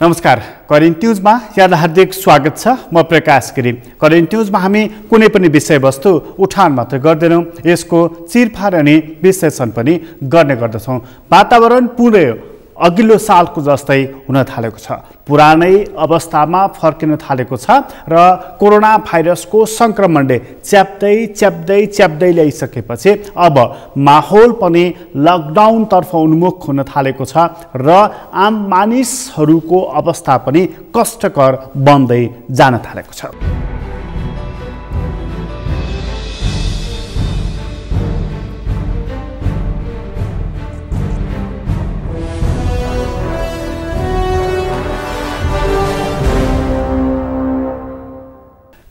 नमस्कार, करेन्ट न्यूजमा यहाँलाई हार्दिक स्वागत छ। म प्रकाश गिरी। करेन्ट न्यूजमा हामी कुनै पनि विषयवस्तु उठान मात्र गर्दैनौँ, यसको चिरफार अनि विश्लेषण पनि गर्ने गर्दछौँ। वातावरण पुरै अघिल्लो सालको जस्तै हुन थालेको छ, पुरानै अवस्थामा फर्किन थालेको छ र कोरोना भाइरसको सङ्क्रमणले च्याप्दै ल्याइसकेपछि अब माहौल पनि लकडाउनतर्फ उन्मुख हुन थालेको छ र आम मानिसहरूको अवस्था पनि कष्टकर बन्दै जान थालेको छ।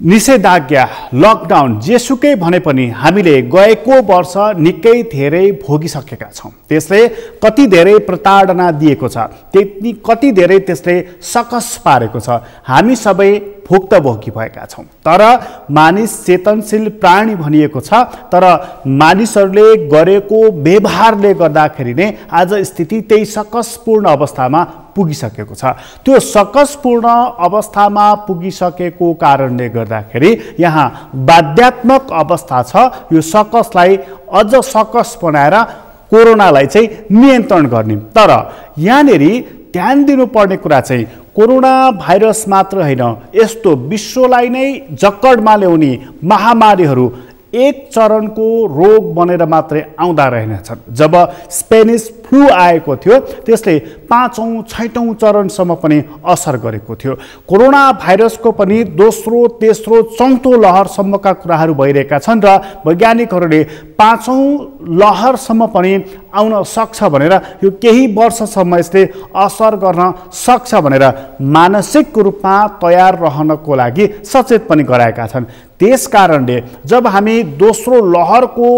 निषेधाज्ञा, लकडाउन जेसुकै भने पनि हामीले गएको वर्ष निकै धेरै भोगिसकेका छौँ। त्यसले कति धेरै प्रताडना दिएको छ, कति धेरै त्यसले सकस पारेको छ। हामी सबै भुक्तभोगी भएका छौँ। तर मानिस चेतनशील प्राणी भनिएको छ, तर मानिसहरूले गरेको व्यवहारले गर्दाखेरि नै आज स्थिति त्यही सकसपूर्ण अवस्थामा पुगिसकेको छ। त्यो सकसपूर्ण अवस्थामा पुगिसकेको कारणले गर्दाखेरि यहाँ बाध्यात्मक अवस्था छ यो सकसलाई अझ सकस बनाएर कोरोनालाई चाहिँ नियन्त्रण गर्ने। तर यहाँनेरि ध्यान दिनुपर्ने कुरा चाहिँ कोरोना भाइरस मात्र होइन, यस्तो विश्वलाई नै जक्कडमा ल्याउने महामारीहरू एक चरणको रोग बनेर मात्रै आउँदा रहेनछन्। जब स्पेनिस फ्लू आएको थियो त्यसले 5औं 6औं चरणसम्म पनि असर गरेको थियो। कोरोना भाइरसको पनि दोस्रो तेस्रो चौथो लहरसम्मका कुराहरू भइरहेका छन् र वैज्ञानिकहरूले 5औं लहरसम्म पनि आउन सक्छ भनेर, यो केही वर्षसम्म यसले असर गर्न सक्छ भनेर मानसिक रूपमा तयार रहनको लागि सचेत पनि गराएका छन्। त्यस कारणले जब हामी दोस्रो लहरको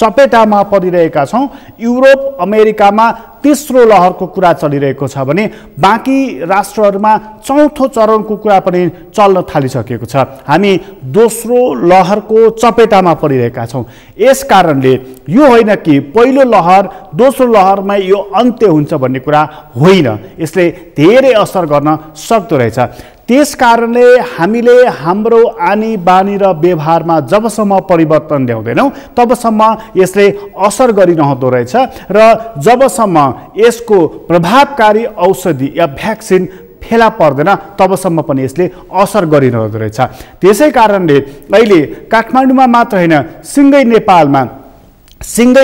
चपेटामा परिरहेका छौँ, युरोप अमेरिकामा तेस्रो लहरको कुरा चलिरहेको छ भने बाँकी राष्ट्रहरूमा चौथो चरणको कुरा पनि चल्न थालिसकेको छ। हामी दोस्रो लहरको चपेटामा परिरहेका छौँ। यस कारणले यो होइन कि पहिलो लहर दोस्रो लहरमा यो अन्त्य हुन्छ भन्ने कुरा होइन, यसले धेरै असर गर्न सक्दो रहेछ। त्यस कारणले हामीले हाम्रो आनी बानी र व्यवहारमा जबसम्म परिवर्तन ल्याउँदैनौँ तबसम्म यसले असर गरिरहँदो रहेछ र जबसम्म यसको प्रभावकारी औषधि या भ्याक्सिन फेला पर्दैन तबसम्म पनि यसले असर गरिरहँदो रहेछ। त्यसै कारणले अहिले काठमाडौँमा मात्र होइन, सिँगै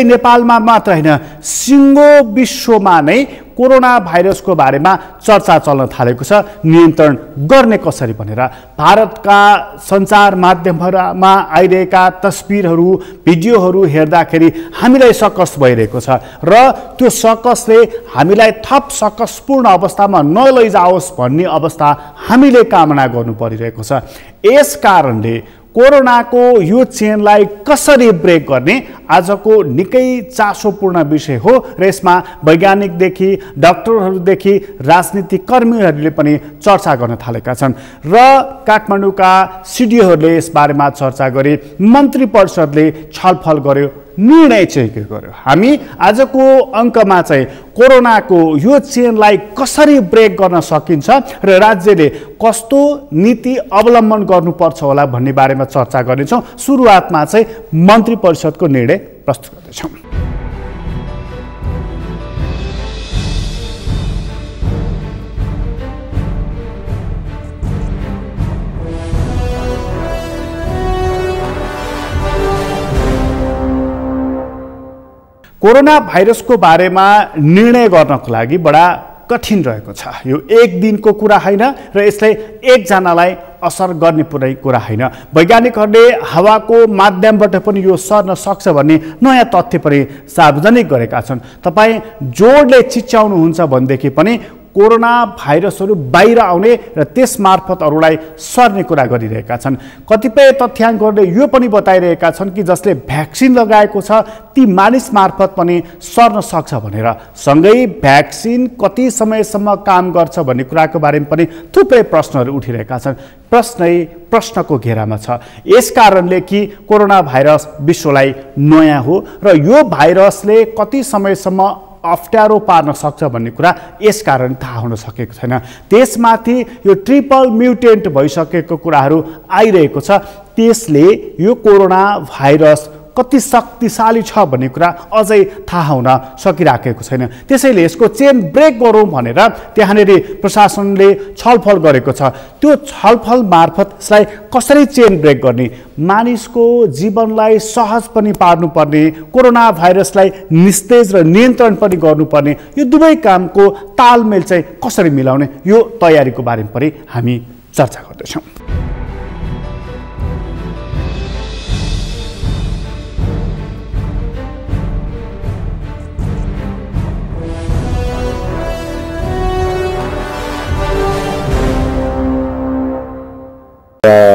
नेपालमा मात्र होइन, सिङ्गो विश्वमा नै कोरोना भाइरसको बारेमा चर्चा चल्न थालेको छ। नियन्त्रण गर्ने कसरी भनेर भारतका सञ्चार माध्यमहरूमा आइरहेका तस्बिरहरू भिडियोहरू हेर्दाखेरि हामीलाई सकस भइरहेको छ र त्यो सकसले हामीलाई थप सकसपूर्ण अवस्थामा नलैजाओस् भन्ने अवस्था हामीले कामना गर्नु परिरहेको छ। यस कारणले कोरोनाको यो चेनलाई कसरी ब्रेक गर्ने आजको निकै चासोपूर्ण विषय हो र यसमा वैज्ञानिकदेखि डाक्टरहरूदेखि राजनीतिक कर्मीहरूले पनि चर्चा गर्न थालेका छन् र काठमाडौँका सिडिओहरूले यसबारेमा चर्चा गरे, मन्त्री परिषदले छलफल गर्यो, निर्णय चाहिँ के गर्यो। हामी आजको अङ्कमा चाहिँ कोरोनाको यो चेनलाई कसरी ब्रेक गर्न सकिन्छ र राज्यले कस्तो नीति अवलम्बन गर्नुपर्छ होला भन्ने बारेमा चर्चा गर्नेछौँ। सुरुवातमा चाहिँ मन्त्री परिषदको निर्णय प्रस्तुत गर्दैछौँ। कोरोना भाइरसको बारेमा निर्णय गर्नको लागि बडा कठिन रहेको छ। यो एक दिनको कुरा होइन र यसले एकजनालाई असर गर्ने पुरै कुरा होइन। वैज्ञानिकहरूले हावाको माध्यमबाट पनि यो सर्न सक्छ भन्ने नयाँ तथ्य पनि सार्वजनिक गरेका छन्। तपाईँ जोडले चिच्याउनुहुन्छ भनेदेखि पनि कोरोना भाइरसहरू बाहिर आउने र त्यस मार्फत अरूलाई सर्ने कुरा गरिरहेका छन्। कतिपय तथ्याङ्कहरूले यो पनि बताइरहेका छन् कि जसले भ्याक्सिन लगाएको छ ती मानिस मार्फत पनि सर्न सक्छ भनेर। सँगै भ्याक्सिन कति समयसम्म काम गर्छ भन्ने कुराको बारेमा पनि थुप्रै प्रश्नहरू उठिरहेका छन्। प्रश्नको घेरामा छ। यस कारणले कि कोरोना भाइरस विश्वलाई नयाँ हो र यो भाइरसले कति समयसम्म अप्ठ्यारो पार्न सक्छ भन्ने कुरा यसकारण थाहा हुन सकेको छैन। त्यसमाथि यो ट्रिपल म्युटेन्ट भइसकेको कुराहरू आइरहेको छ, त्यसले यो कोरोना भाइरस कति शक्तिशाली छ भन्ने कुरा अझै थाहा हुन सकिराखेको छैन। त्यसैले यसको चेन ब्रेक गरौँ भनेर त्यहाँनिर प्रशासनले छलफल गरेको छ। त्यो छलफल मार्फत यसलाई कसरी चेन ब्रेक गर्ने, मानिसको जीवनलाई सहज पनि पार्नुपर्ने, कोरोना भाइरसलाई निस्तेज र नियन्त्रण पनि गर्नुपर्ने, यो दुवै कामको तालमेल चाहिँ कसरी मिलाउने, यो तयारीको बारेमा पनि हामी चर्चा गर्दैछौँ।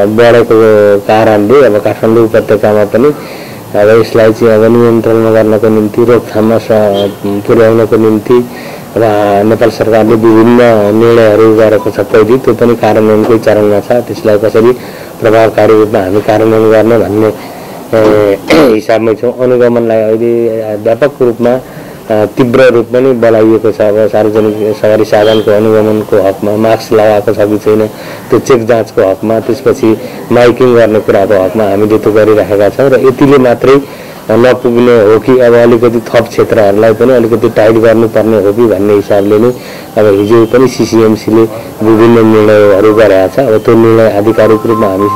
बढेको कारणले अब काठमाडौँ उपत्यकामा पनि अब यसलाई चाहिँ अब नियन्त्रणमा गर्नको निम्ति, रोकथाममा पुर्याउनको निम्ति र नेपाल सरकारले विभिन्न निर्णयहरू गरेको छ। पहिले त्यो पनि कार्यान्वयनकै चरणमा छ। त्यसलाई कसरी प्रभावकारी रूपमा हामी कार्यान्वयन गर्ने भन्ने हिसाबमै छौँ। अनुगमनलाई अहिले व्यापक रूपमा तीव्र रूपमा नै बढाइएको छ। अब सार्वजनिक सवारी साधनको अनुगमनको हकमा मास्क लगाएको छ कि छैन त्यो चेक जाँचको हकमा, त्यसपछि माइकिङ गर्ने कुराको हकमा हामीले त्यो गरिराखेका छौँ। र यतिले मात्रै नपुग्ने हो कि अब अलिकति थप क्षेत्रहरूलाई पनि अलिकति टाइट गर्नुपर्ने हो कि भन्ने हिसाबले नै अब हिजो पनि सिसिएमसीले विभिन्न निर्णयहरू गरेका छ। अब त्यो निर्णय आधिकारिक रूपमा हामी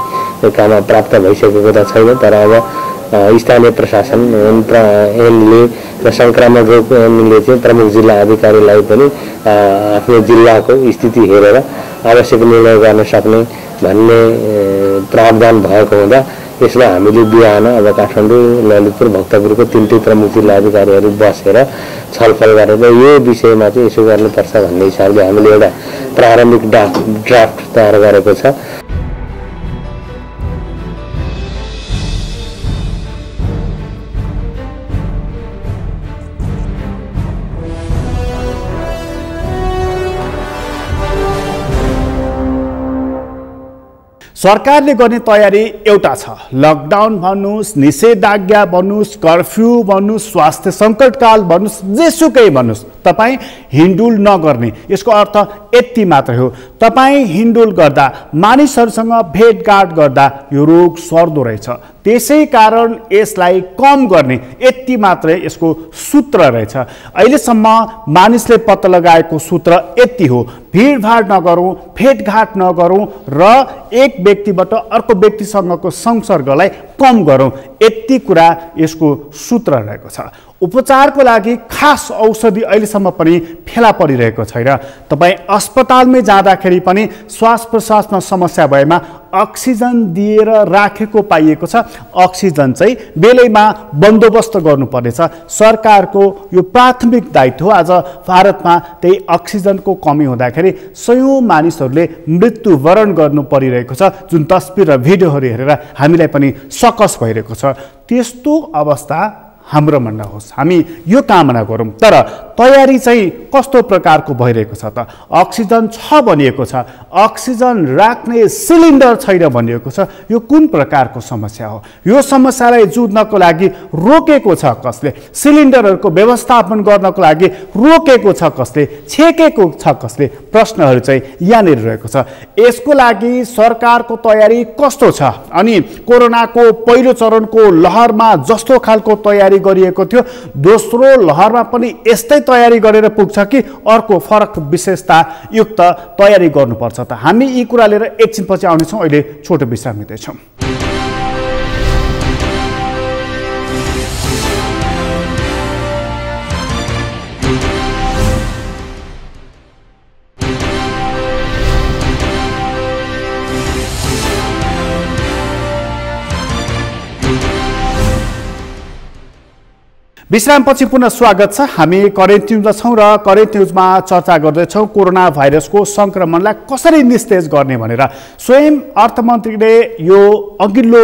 कहाँ प्राप्त भइसकेको त छैन, तर अब स्थानीय प्रशासन एनले र संक्रामक रोग एनले चाहिँ प्रमुख जिल्ला अधिकारीलाई पनि आफ्नो जिल्लाको स्थिति हेरेर आवश्यक निर्णय गर्न सक्ने भन्ने प्रावधान भएको हुँदा यसमा हामीले बिहान अब काठमाडौँ, ललितपुर, भक्तपुरको तीनटै प्रमुख जिल्ला अधिकारीहरू बसेर छलफल गरेर यो विषयमा चाहिँ यसो गर्नुपर्छ भन्ने हिसाबले हामीले एउटा प्रारम्भिक ड्राफ्ट तयार गरेको छ। सरकारले गर्ने तयारी एउटा छ, लकडाउन भन्नुहोस्, निषेधाज्ञा भन्नुहोस्, कर्फ्यू भन्नुहोस्, स्वास्थ्य सङ्कटकाल भन्नुहोस्, जेसुकै भन्नुहोस्, तपाईँ हिँडुल नगर्ने। यसको अर्थ यति मात्रै हो, तपाईँ हिँडुल गर्दा, मानिसहरूसँग भेटघाट गर्दा यो रोग सर्दो रहेछ। त्यसै कारण यसलाई कम गर्ने, यति मात्रै यसको सूत्र रहेछ। अहिलेसम्म मानिसले पत्ता लगाएको सूत्र यति हो, भिडभाड नगरौँ, भेटघाट नगरौँ र एक व्यक्तिबाट अर्को व्यक्तिसँगको संसर्गलाई कम गरौँ, यति कुरा यसको सूत्र रहेको छ। उपचारको लागि खास औषधि अहिलेसम्म पनि फेला परिरहेको छैन। तपाईँ अस्पतालमै जाँदाखेरि पनि श्वास प्रश्वासमा समस्या भएमा अक्सिजन दिएर राखेको पाइएको छ। अक्सिजन चाहिँ बेलैमा बन्दोबस्त गर्नुपर्नेछ, सरकारको यो प्राथमिक दायित्व हो। आज भारतमा त्यही अक्सिजनको कमी हुँदाखेरि सयौँ मानिसहरूले मृत्युवरण गर्नु परिरहेको छ, जुन तस्बिर र भिडियोहरू हेरेर हामीलाई पनि सकस भइरहेको छ। त्यस्तो अवस्था हाम्रोमा नहोस्, हामी यो कामना गरौँ। तर तयारी चाहिँ कस्तो प्रकारको भइरहेको छ त? अक्सिजन छ भनिएको छ, अक्सिजन राख्ने सिलिन्डर छैन भनिएको छ। यो कुन प्रकारको समस्या हो? यो समस्यालाई जुझ्नको लागि रोकेको छ कसले? सिलिन्डरहरूको व्यवस्थापन गर्नको लागि रोकेको छ कसले? छेकेको छ कसले? प्रश्नहरू चाहिँ यहाँनिर रहेको छ। यसको लागि सरकारको तयारी कस्तो छ? अनि कोरोनाको पहिलो चरणको लहरमा जस्तो खालको तयारी गरिएको थियो, दोस्रो लहरमा पनि यस्तै तयारी गरेर पुग्छ कि अर्को फरक विशेषता युक्त तयारी गर्नुपर्छ त? हामी यी कुरा लिएर एकछिनपछि आउनेछौँ। अहिले छोटो विश्राम लिँदैछौँ। विश्रामपछि पुनः स्वागत छ। हामी करेन्ट न्युजमा छौँ र करेन्ट न्युजमा चर्चा गर्दैछौँ कोरोना भाइरसको सङ्क्रमणलाई कसरी निस्तेज गर्ने भनेर। स्वयं अर्थमन्त्रीले यो अघिल्लो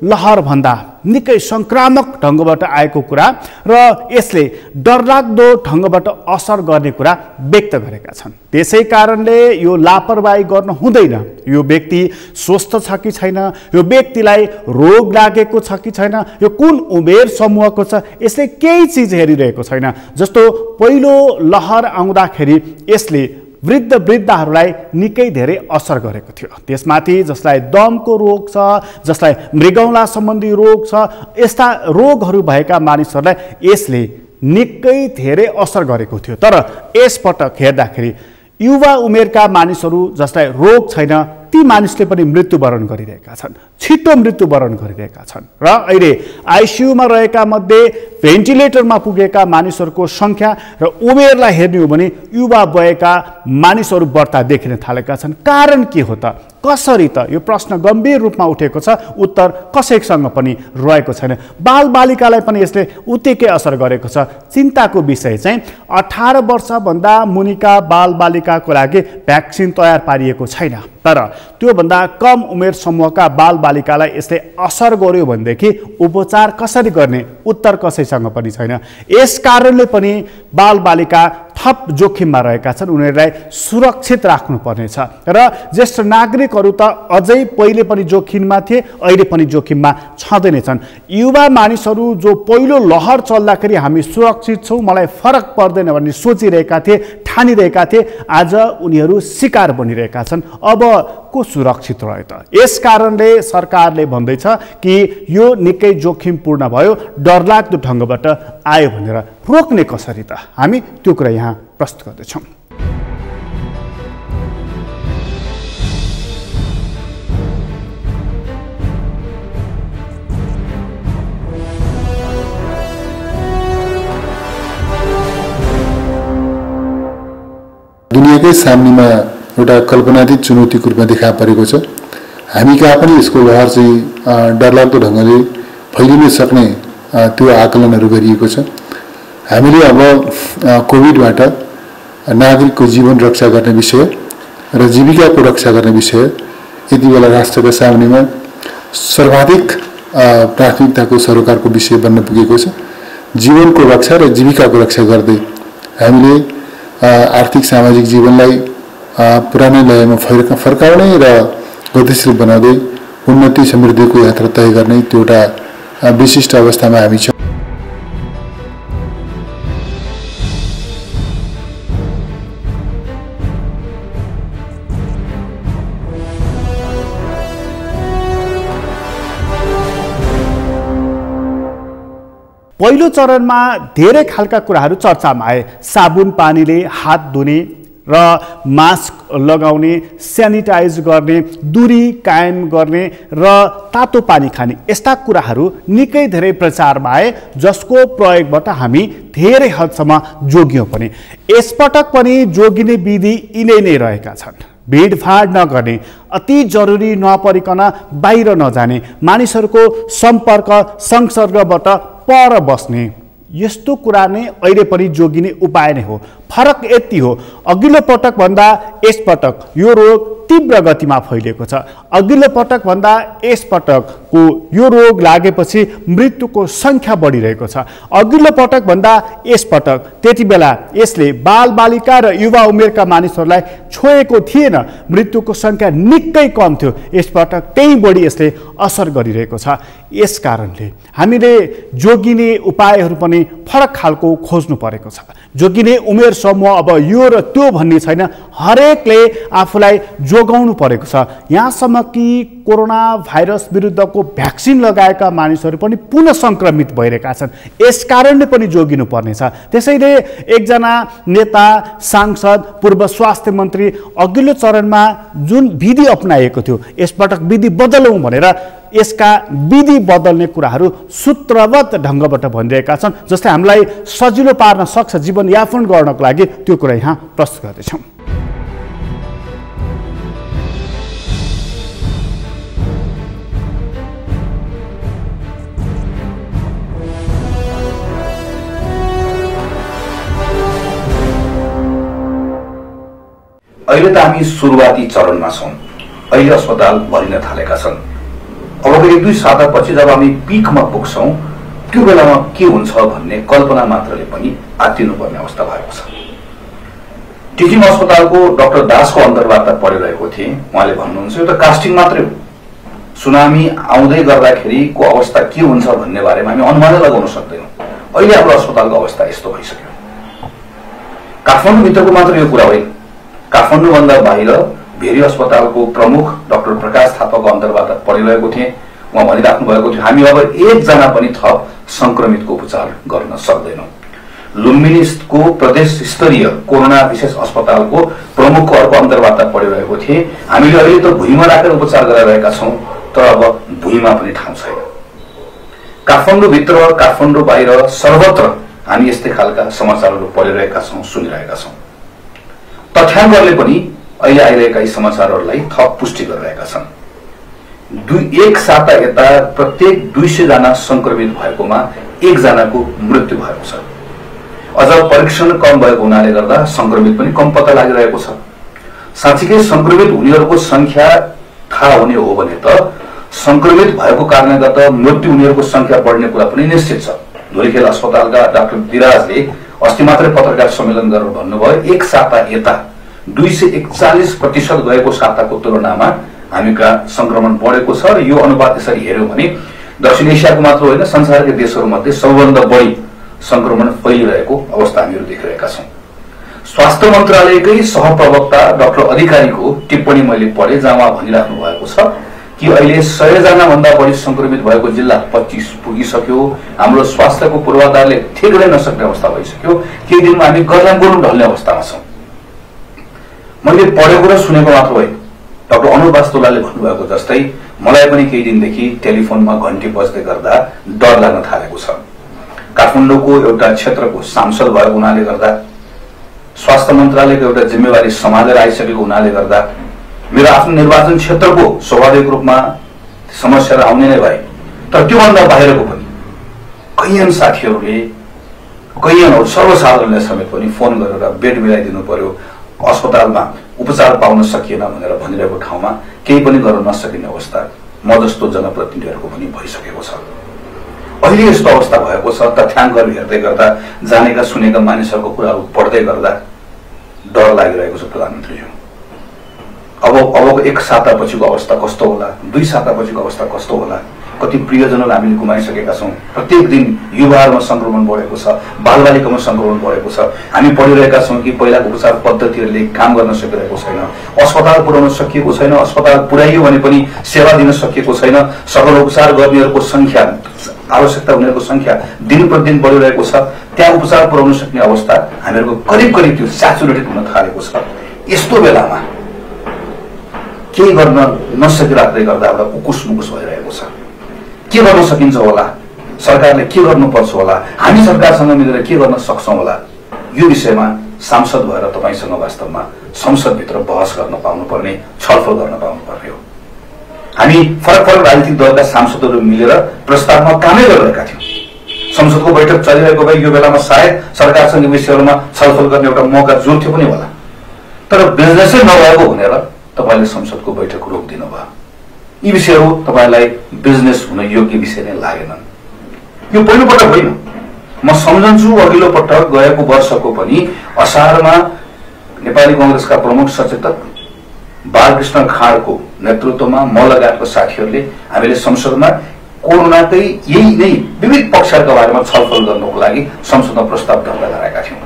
लहरभन्दा निकै संक्रामक ढङ्गबाट आएको कुरा र यसले डरलाग्दो ढङ्गबाट असर गर्ने कुरा व्यक्त गरेका छन्। त्यसै कारणले यो लापरवाही गर्न हुँदैन। यो व्यक्ति स्वस्थ छ कि छैन, यो व्यक्तिलाई रोग लागेको छ कि छैन, यो कुन उमेर समूहको छ, यसले केही चिज हेरिरहेको छैन। जस्तो पहिलो लहर आउँदाखेरि यसले वृद्धहरूलाई निकै धेरै असर गरेको थियो। त्यसमाथि जसलाई दमको रोग छ, जसलाई मृगौला सम्बन्धी रोग छ, यस्ता रोगहरू भएका मानिसहरूलाई यसले निकै धेरै असर गरेको थियो। तर यसपटक हेर्दाखेरि युवा उमेरका मानिसहरू जसलाई रोग छैन ती मानिसले पनि मृत्युवरण गरिरहेका छन्, छिटो मृत्युवरण गरिरहेका छन्। र अहिले आइसियुमा रहेका मध्ये भेन्टिलेटरमा पुगेका मानिसहरूको सङ्ख्या र उमेरलाई हेर्ने हो भने युवा वयका मानिसहरू बढ्ता देखिन थालेका छन्। कारण के हो त? कसरी त? यो प्रश्न गम्भीर रूपमा उठेको छ, उत्तर कसैसँग पनि रहेको छैन। बालबालिकालाई पनि यसले उत्तिकै असर गरेको छ। चिन्ताको विषय चाहिँ 18 वर्षभन्दा मुनिका बालबालिकाको लागि भ्याक्सिन तयार पारिएको छैन। तर त्योभन्दा कम उमेर समूहका बालबालिकालाई यसले असर गर्यो भनेदेखि उपचार कसरी गर्ने उत्तर कसैसँग पनि छैन। यस कारणले पनि बालबालिका थप जोखिममा रहेका छन्। उनीहरूलाई सुरक्षित राख्नुपर्नेछ। र ज्येष्ठ नागरिकहरू त अझै पहिले पनि जोखिममा थिए, अहिले पनि जोखिममा छँदै नै छन्। युवा मानिसहरू जो पहिलो लहर चल्दाखेरि हामी सुरक्षित छौँ, मलाई फरक पर्दैन भन्ने सोचिरहेका थिए, ठानिरहेका थिए, आज उनीहरू शिकार बनिरहेका छन्। अब को सुरक्षित रह्यो त? यस कारणले सरकारले भन्दैछ कि यो निकै जोखिमपूर्ण भयो, डरलाग्दो ढङ्गबाट आयो भनेर रोक्ने कसरी त? हामी त्यो कुरा यहाँ प्रस्तुत गर्दैछौँ। दुनियाँकै सामनेमा एउटा कल्पनातीत चुनौतीको रूपमा देखा परेको छ। हामी कहाँ पनि यसको लहर चाहिँ डरलाग्दो ढङ्गले फैलिन सक्ने त्यो आकलनहरू गरिएको छ। हामीले अब कोभिडबाट नागरिकको जीवन रक्षा गर्ने विषय र जीविकाको रक्षा गर्ने विषय यति बेला राष्ट्रका सामनेमा सर्वाधिक प्राथमिकताको सरोकारको विषय बन्न पुगेको छ। जीवनको रक्षा र जीविकाको रक्षा गर्दै हामीले आर्थिक सामाजिक जीवनलाई पुरानै लयमा फर्काउने र गतिशील बनाउँदै उन्नति समृद्धिको यात्रा तय गर्ने त्यो एउटा विशिष्ट अवस्थामा हामी छौँ। पहिलो चरणमा धेरै खालका कुराहरू चर्चामा आए। साबुन पानीले हात धुने र मास्क लगाउने, स्यानिटाइज गर्ने, दूरी कायम गर्ने र तातो पानी खाने, यस्ता कुराहरू निकै धेरै प्रचारमा आए, जसको प्रयोगबाट हामी धेरै हदसम्म जोगियौँ पनि। यसपटक पनि जोगिने विधि यिनै नै रहेका छन्। भिडभाड नगर्ने, अति जरुरी नपरिकन बाहिर नजाने, मानिसहरूको सम्पर्क संसर्गबाट पर बस्ने, यस्तो कुरा नै अहिले पनि जोगिने उपाय नै हो। फरक यति हो, अघिल्लो पटक भन्दा यसपटक यो रोग तीव्र गतिमा फैलिएको छ। अघिल्लो पटक भन्दा यसपटकको यो रोग लागेपछि मृत्युको सङ्ख्या बढिरहेको छ। अघिल्लो पटक भन्दा यसपटक त्यति बेला यसले बालबालिका र युवा उमेरका मानिसहरूलाई छोएको थिएन, मृत्युको सङ्ख्या निकै कम थियो। यसपटक त्यही बढी यसले असर गरिरहेको छ। यस कारणले हामीले जोगिने उपायहरू पनि फरक खालको खोज्नु परेको छ। जोगिने उमेर समूह अब यो र त्यो भन्ने छैन, हरेकले आफूलाई जोगाउनु परेको छ। यहाँसम्म कि कोरोना भाइरस विरुद्धको भ्याक्सिन लगाएका मानिसहरू पनि पुनः सङ्क्रमित भइरहेका छन्। यस कारणले पनि जोगिनु पर्नेछ। त्यसैले एकजना नेता, सांसद, पूर्व स्वास्थ्य मन्त्री अघिल्लो चरणमा जुन विधि अपनाएको थियो, यसपटक विधि बदलौँ भनेर यसका विधि बदल्ने कुराहरू सूत्रबद्ध ढङ्गबाट भनिरहेका छन्, जसले हामीलाई सजिलो पार्न सक्छ जीवनयापन गर्नको लागि। त्यो कुरा यहाँ प्रस्तुत गर्दैछौँ। अहिले त हामी सुरुवाती चरणमा छौँ। अहिले अस्पताल भरिन थालेका छन्। अबको लगभग 1-2 सातापछि जब हामी पिकमा पुग्छौँ त्यो बेलामा के हुन्छ भन्ने कल्पना मात्रले पनि आत्तिनुपर्ने अवस्था भएको छ। टिचिङ अस्पतालको डाक्टर दासको अन्तर्वार्ता पढिरहेको थिएँ। उहाँले भन्नुहुन्छ एउटा कास्टिङ मात्रै हो, सुनामी आउँदै गर्दाखेरिको अवस्था के हुन्छ भन्ने बारेमा हामी अनुमानै लगाउन सक्दैनौँ। अहिले हाम्रो अस्पतालको अवस्था यस्तो भइसक्यो। काठमाडौँभित्रको मात्र यो कुरा होइन, काठमाडौँभन्दा बाहिर भेरी अस्पतालको प्रमुख डाक्टर प्रकाश थापाको अन्तर्वार्ता पढिरहेको थिएँ। उहाँ भनिराख्नु भएको थियो हामी अब एकजना पनि थप संक्रमितको उपचार गर्न सक्दैनौँ। लुम्बिनीको प्रदेश स्तरीय कोरोना विशेष अस्पतालको प्रमुखको अर्को अन्तर्वार्ता पढिरहेको थिएँ। हामीले अहिले त भुइँमा राखेर उपचार गरिरहेका छौँ, तर अब भुइँमा पनि ठाउँ छैन। काठमाडौँभित्र काठमाडौँ बाहिर सर्वत्र हामी यस्तै खालका समाचारहरू पढिरहेका छौँ, सुनिरहेका छौँ। तथ्याङ्कहरूले पनि अहिले आइरहेका यी समाचारहरूलाई थप पुष्टि गरिरहेका छन्। एक साता यता प्रत्येक 200 जना संक्रमित भएकोमा 1 जनाको मृत्यु भएको छ। अझ परीक्षण कम भएको हुनाले गर्दा संक्रमित पनि कम पत्ता लागिरहेको छ। साँच्चीकै संक्रमित हुनेहरूको संख्या थाहा हुने हो भने त संक्रमित भएको कारणले गर्दा मृत्यु हुनेहरूको संख्या बढ्ने कुरा पनि निश्चित छ। धुलीखेल अस्पतालका डाक्टर विराजले अस्ति मात्रै पत्रकार सम्मेलन गरेर भन्नुभयो 1 साता यता 241% गएको साताको तुलनामा हामीका संक्रमण बढेको छ र यो अनुपात यसरी हेर्यौं भने दक्षिण एसियाको मात्र होइन संसारका देशहरूमध्ये सबैभन्दा बढी संक्रमण फैलिरहेको अवस्था हामीहरू देखिरहेका छौं। स्वास्थ्य मन्त्रालयकै सहप्रवक्ता डाक्टर अधिकारीको टिप्पणी मैले पढे जहाँ उहाँ भनिराख्नु भएको छ कि अहिले 100 जना भन्दा बढी संक्रमित भएको जिल्ला 25 पुगिसक्यो। हाम्रो स्वास्थ्यको पूर्वाधारले ठिक गर्न नसक्ने अवस्था भइसक्यो। केही दिनमा हामी गर्लाङ्गोलमा ढल्ने अवस्थामा छौं। मैले पढेको र सुनेको मात्र होइन, डाक्टर अनुप वास्तुलाले भन्नुभएको जस्तै मलाई पनि केही दिनदेखि टेलिफोनमा घण्टी बज्दै गर्दा डर लाग्न थालेको छ। काठमाडौँको एउटा क्षेत्रको सांसद भएको हुनाले गर्दा, स्वास्थ्य मन्त्रालयको एउटा जिम्मेवारी सम्हालेर आइसकेको हुनाले गर्दा मेरो आफ्नो निर्वाचन क्षेत्रको स्वाभाविक रूपमा समस्याहरू आउने नै भए, तर त्योभन्दा बाहिरको पनि कैयन साथीहरूले कैयन सर्वसाधारणले समेत पनि फोन गरेर बेड मिलाइदिनु पर्यो, अस्पतालमा उपचार पाउन सकिएन भनेर भनिरहेको ठाउँमा केही पनि गर्न नसकिने अवस्था म जस्तो जनप्रतिनिधिहरूको पनि भइसकेको छ। अहिले यस्तो अवस्था भएको छ। तथ्याङ्कहरू हेर्दै गर्दा, जानेका सुनेका मानिसहरूको कुराहरू पढ्दै गर्दा डर लागिरहेको छ। प्रधानमन्त्रीज्यू, अब 1 सातापछिको अवस्था कस्तो होला, 2 सातापछिको अवस्था कस्तो होला? कति प्रियजनहरू हामीले गुमाइसकेका छौँ। प्रत्येक दिन युवाहरूमा संक्रमण बढेको छ, बालबालिकामा संक्रमण बढेको छ। हामी पढिरहेका छौँ कि पहिलाको उपचार पद्धतिहरूले काम गर्न सकिरहेको छैन, अस्पताल पुर्याउन सकिएको छैन, अस्पताल पुर्याइयो भने पनि सेवा दिन सकिएको छैन। सघन उपचार गर्नेहरूको संख्या, आवश्यकता हुनेहरूको संख्या दिन प्रतिदिन बढिरहेको छ। त्यहाँ उपचार पुर्याउन सक्ने अवस्था हामीहरूको करिब करिब त्यो स्याचुरेटेड हुन थालेको छ। यस्तो बेलामा केही गर्न नसकिराख्दै गर्दा एउटा उकुस मुकुस भइरहेको छ। के गर्न सकिन्छ होला, सरकारले के गर्नुपर्छ होला, हामी सरकारसँग मिलेर के गर्न सक्छौं होला, यो विषयमा सांसद भएर तपाईसँग वास्तवमा संसदभित्र बहस गर्न पाउनुपर्ने, छलफल गर्न पाउनुपर्ने हो। हामी फरक फरक राजनीतिक दलका सांसदहरू मिलेर प्रस्तावमा कामै गरिरहेका थियौं। संसदको बैठक चलिरहेको भए यो बेलामा सायद सरकारसँग विषयहरूमा छलफल गर्ने एउटा मौका जुर्थ्यो पनि होला, तर बिजनेसै नभएको भनेर तपाईले संसदको बैठक रोकिदिनु भयो। यी विषयहरू तपाईलाई बिजनेस हुन योग्य विषय नै लागेनन्। यो पहिलो पटक होइन, म सम्झन्छु अघिल्लो पटक गएको वर्षको पनि असारमा नेपाली कांग्रेसका प्रमुख सचेतक बालकृष्ण खाँडको नेतृत्वमा म लगायतका साथीहरूले हामीले संसदमा कोरोनाकै यही नै विविध पक्षहरूका बारेमा छलफल गर्नको लागि संसदमा प्रस्ताव दर्ता गराएका थियौं।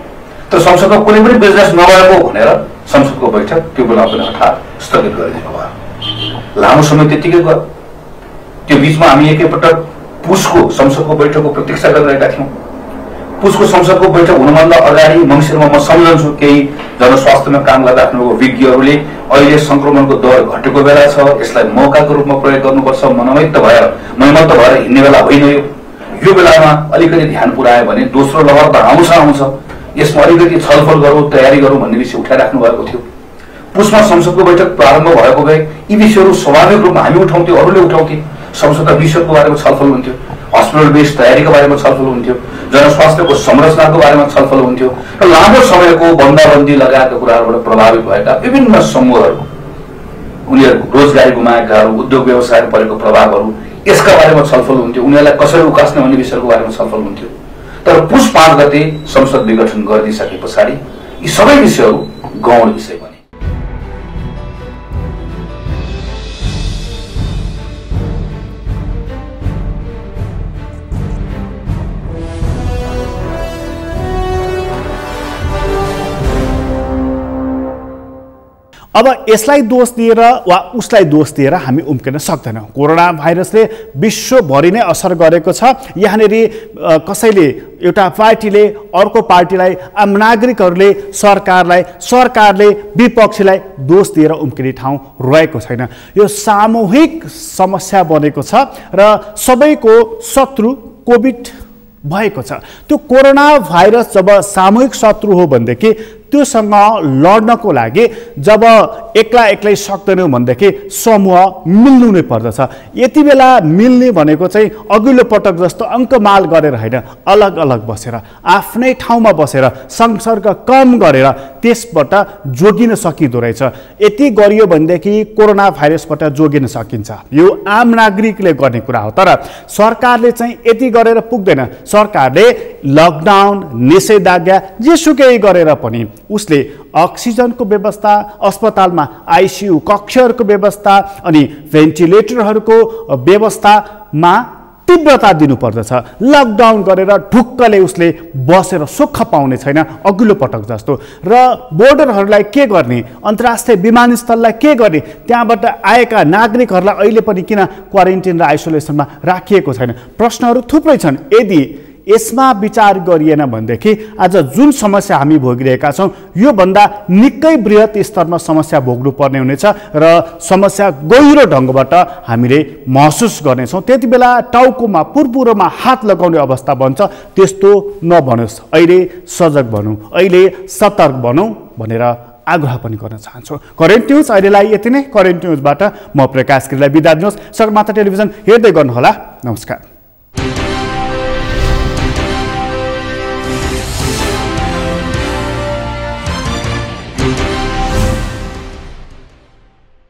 तर संसदमा कुनै पनि बिजनेस नभएको भनेर संसदको बैठक त्यो बेला पनि हठात स्थगित गरिदिनु भयो। लामो समय त्यतिकै गयो। त्यो बीचमा हामी एकैपटक पुसको संसदको बैठकको प्रतीक्षा गरिरहेका थियौं। पुसको संसदको बैठक हुनुभन्दा अगाडि मङ्सिरमा म सम्झन्छु केही जनस्वास्थ्यमा काम गरिराख्नुभएको विज्ञहरूले अहिले संक्रमणको दर घटेको बेला छ, यसलाई मौकाको रूपमा प्रयोग गर्नुपर्छ, मनमत्त भएर हिँड्ने बेला होइन यो बेलामा अलिकति ध्यान पुर्यायो भने दोस्रो लहर त आउँछ, यसमा अलिकति छलफल गरौँ, तयारी गरौँ भन्ने विषय उठाइराख्नु भएको थियो। पुसमा संसदको बैठक प्रारम्भ भएको भए यी विषयहरू स्वाभाविक रूपमा हामी उठाउँथ्यौं, अरूले उठाउँथे। संसदका विषयको बारेमा छलफल हुन्थ्यो, हस्पिटल बेस्ड तयारीको बारेमा छलफल हुन्थ्यो, जनस्वास्थ्यको संरचनाको बारेमा छलफल हुन्थ्यो र लामो समयको बन्दाबन्दी लगायतका कुराहरूबाट प्रभावित भएका विभिन्न समूहहरू, उनीहरू रोजगारी गुमाएकाहरू, उद्योग व्यवसायमा परेको प्रभावहरू, यसका बारेमा छलफल हुन्थ्यो, उनीहरूलाई कसरी उकास्ने भन्ने विषयको बारेमा छलफल हुन्थ्यो। तर पुस 5 गते संसद विघटन गरिदिइसके पछाडि यी सबै विषयहरू गौण विषय बने। अब यसलाई दोष दिएर वा उसलाई दोष दिएर हामी उम्किन सक्दैनौँ। कोरोना भाइरसले विश्वभरि नै असर गरेको छ। यहाँनिर कसैले एउटा पार्टीले अर्को पार्टीलाई, आम नागरिकहरूले सरकारलाई, सरकारले विपक्षीलाई दोष दिएर उम्किने ठाउँ रहेको छैन। यो सामूहिक समस्या बनेको छ र सबैको शत्रु कोभिड भएको छ। त्यो कोरोना भाइरस जब सामूहिक शत्रु हो भनेदेखि त्योसँग लड्नको लागि जब एक्ला एक्लै सक्दैनौँ भनेदेखि समूह मिल्नु नै पर्दछ। यति बेला मिल्ने भनेको चाहिँ अघिल्लो पटक जस्तो अङ्कमाल गरेर होइन, अलग अलग बसेर आफ्नै ठाउँमा बसेर संसर्ग कम गरेर त्यसबाट जोगिन सकिँदो रहेछ। यति गरियो भनेदेखि कोरोना भाइरसबाट जोगिन सकिन्छ। यो आम नागरिकले गर्ने कुरा हो। तर सरकारले चाहिँ यति गरेर पुग्दैन। सरकारले लकडाउन, निषेधाज्ञा जेसुकै गरेर पनि उसले अक्सिजनको व्यवस्था, अस्पतालमा आइसियु कक्षहरूको व्यवस्था अनि भेन्टिलेटरहरूको व्यवस्थामा तीव्रता दिनुपर्दछ। लकडाउन गरेर ढुक्कले उसले बसेर सुख पाउने छैन अघिल्लो पटक जस्तो। र बोर्डरहरूलाई के गर्ने, अन्तर्राष्ट्रिय विमानस्थललाई के गर्ने, त्यहाँबाट आएका नागरिकहरूलाई अहिले पनि किन क्वारेन्टिन र आइसोलेसनमा राखिएको छैन? प्रश्नहरू थुप्रै छन्। यदि यसमा विचार गरिएन भनेदेखि आज जुन समस्या हामी भोगिरहेका छौँ योभन्दा निकै बृहत स्तरमा समस्या भोग्नु पर्ने हुनेछ र समस्या गहिरो ढङ्गबाट हामीले महसुस गर्नेछौँ। त्यति बेला टाउकोमा पुरपुरोमा हात लगाउने अवस्था बन्छ। त्यस्तो नबनोस्। अहिले सजग बनौँ, अहिले सतर्क बनौँ भनेर आग्रह पनि गर्न चाहन्छु। करेन्ट न्युज अहिलेलाई यति नै। करेन्ट न्युजबाट म प्रकाश गिरीलाई बिदा दिनुहोस्। सगरमाथा टेलिभिजन हेर्दै गर्नुहोला। नमस्कार।